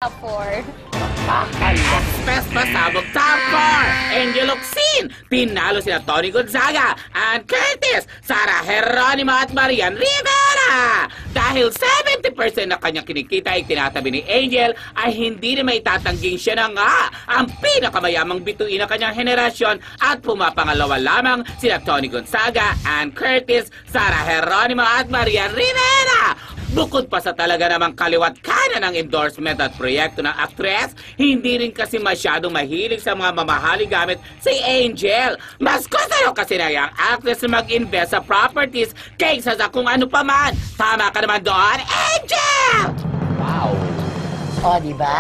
top 4. Best pasabog top 4! Angel Locsin! Tinalo sina Tony Gonzaga, Ann Curtis, Sara Geronimo at Marian Rivera! Dahil 70% na kanyang kinikita ay tinatabi ni Angel, ay hindi na may tatangging siya na nga ang pinakamayamang bituin ng kanyang henerasyon at pumapangalawa lamang sina Tony Gonzaga, Ann Curtis, Sara Geronimo at Marian Rivera! Bukod pa sa talaga namang kaliwat kanan ng endorsement at proyekto ng aktres, hindi rin kasi masyadong mahilig sa mga mamahaling gamit si Angel. Mas gusto nyo kasi na yung actress na mag-invest sa properties kaysa sa kung ano pa man. Tama ka naman doon, Angel! Wow! O, diba?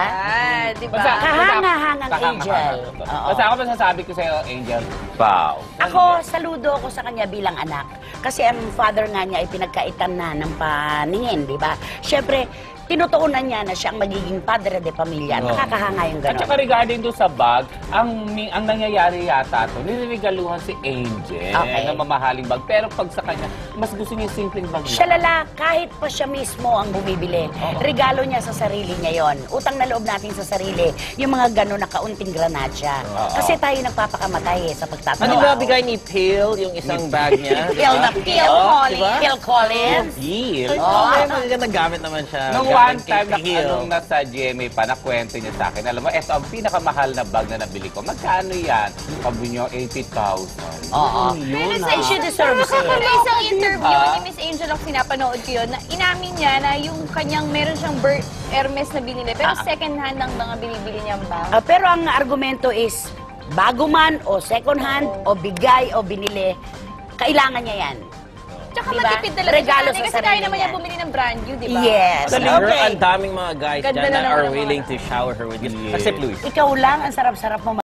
Diba? Kahanga-hangang Angel. Basta ako masasabi ko sa'yo, Angel, wow. Ako, saludo ako sa kanya bilang anak. Kasi ang father nga niya ay pinagkaitan na ng paningin, di ba? Siyempre, tinutuunan niya na siyang magiging padre de pamilya. Nakakahanga yung At gano'n. saka regarding doon sa bag, ang nangyayari yata to, niriregaluhan si Angel ng mamahaling bag. Pero pag sa kanya, mas gusto niya yung simpleng bag. Siya lala, kahit pa siya mismo ang bumibili, regalo niya sa sarili niya yon. Utang na loob natin sa sarili, yung mga gano'n na kaunting granadya. Kasi tayo nagpapakamatay sa pagtatawa. Ano ba bigay ni Phil yung isang bag niya? Phil na Phil. Phil Collins. Phil? Oo. Magandang gamit naman siya. Nung one time na anong nasa GMA pa, nakwento niya sa akin, alam mo, eto ang pinakamahal na bag na nabili ko. Magkano yan? Sabi niyo, 80,000. Oo. Yun Ay, she deserves it. May isang interview ni Miss Angel ang sinapanood ko yun, na inamin niya na yung kanyang meron siyang Hermes na binili, pero second hand ang mga binibili niyang bag. Pero ang argumento is, bago man o second hand o bigay o binili, kailangan niya yan. Tsaka Diba? matipid talaga Regalo siya, sa kasi sarili kaya naman niya niya. bumili ng brand new, di ba? Yes. Pero ang daming mga guys Ganda dyan na na naman are ang mga- willing to shower her with gifts. Except Louis. Ikaw lang, ang sarap-sarap mo